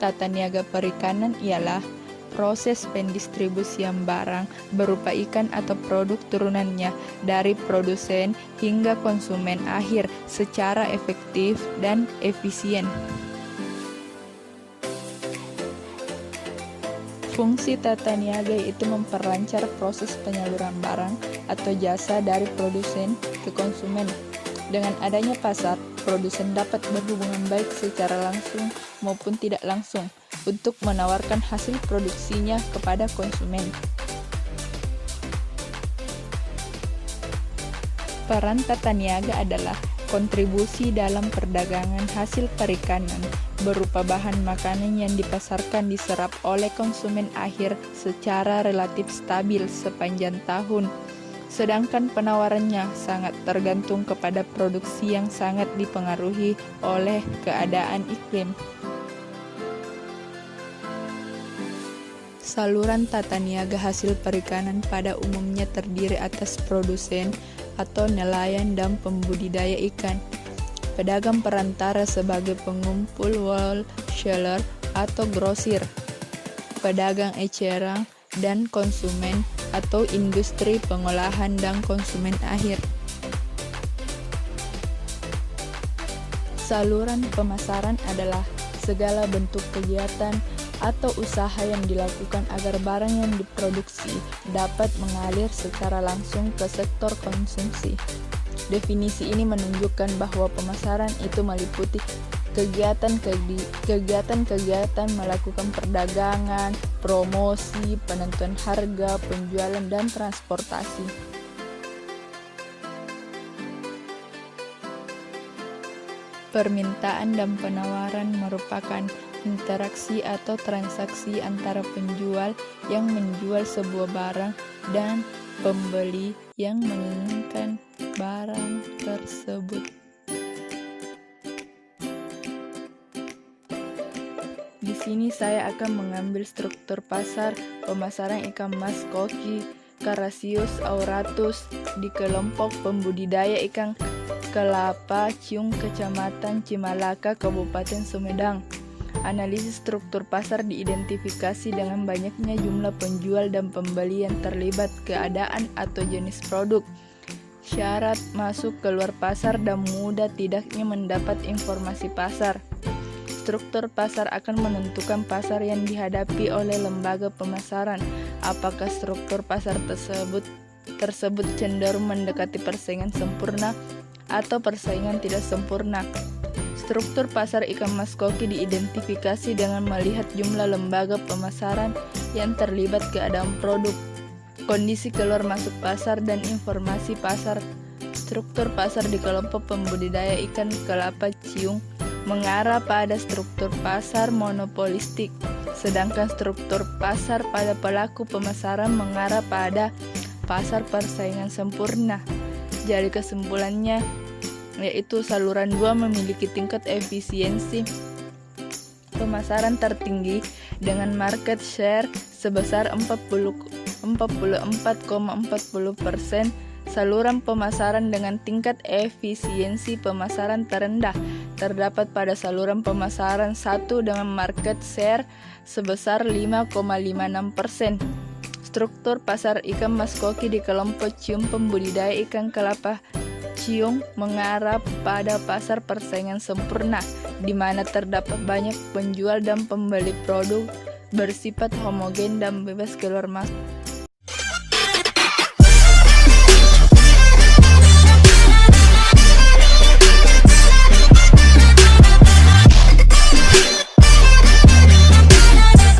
tata niaga perikanan ialah proses pendistribusian barang berupa ikan atau produk turunannya dari produsen hingga konsumen akhir secara efektif dan efisien. Fungsi tata niaga itu memperlancar proses penyaluran barang atau jasa dari produsen ke konsumen. Dengan adanya pasar, produsen dapat berhubungan baik secara langsung maupun tidak langsung untuk menawarkan hasil produksinya kepada konsumen. Peran tata niaga adalah kontribusi dalam perdagangan hasil perikanan berupa bahan makanan yang dipasarkan diserap oleh konsumen akhir secara relatif stabil sepanjang tahun. Sedangkan penawarannya sangat tergantung kepada produksi yang sangat dipengaruhi oleh keadaan iklim. Saluran tata niaga hasil perikanan pada umumnya terdiri atas produsen atau nelayan dan pembudidaya ikan, pedagang perantara sebagai pengumpul wholesaler atau grosir, pedagang eceran, dan konsumen atau industri pengolahan dan konsumen akhir. Saluran pemasaran adalah segala bentuk kegiatan atau usaha yang dilakukan agar barang yang diproduksi dapat mengalir secara langsung ke sektor konsumsi. Definisi ini menunjukkan bahwa pemasaran itu meliputi kegiatan melakukan perdagangan, promosi, penentuan harga, penjualan, dan transportasi. Permintaan dan penawaran merupakan interaksi atau transaksi antara penjual yang menjual sebuah barang dan pembeli yang menginginkan barang tersebut. Di sini saya akan mengambil struktur pasar pemasaran ikan mas koki Carassius auratus di kelompok pembudidaya ikan kelapa Ciung, Kecamatan Cimalaka, Kabupaten Sumedang. Analisis struktur pasar diidentifikasi dengan banyaknya jumlah penjual dan pembeli yang terlibat, keadaan atau jenis produk, syarat masuk keluar pasar, dan mudah tidaknya mendapat informasi pasar. Struktur pasar akan menentukan pasar yang dihadapi oleh lembaga pemasaran. Apakah struktur pasar tersebut cenderung mendekati persaingan sempurna atau persaingan tidak sempurna. Struktur pasar ikan mas koki diidentifikasi dengan melihat jumlah lembaga pemasaran yang terlibat, keadaan produk, kondisi keluar masuk pasar, dan informasi pasar. Struktur pasar di kelompok pembudidaya ikan kelapa Ciung mengarah pada struktur pasar monopolistik, sedangkan struktur pasar pada pelaku pemasaran mengarah pada pasar persaingan sempurna. Jadi kesimpulannya yaitu saluran 2 memiliki tingkat efisiensi pemasaran tertinggi dengan market share sebesar 44,40%. Saluran pemasaran dengan tingkat efisiensi pemasaran terendah terdapat pada saluran pemasaran 1 dengan market share sebesar 5,56%. Struktur pasar ikan mas koki di kelompok Ciung pembudidaya ikan kelapa Ciung mengarah pada pasar persaingan sempurna, di mana terdapat banyak penjual dan pembeli produk bersifat homogen dan bebas keluar masuk.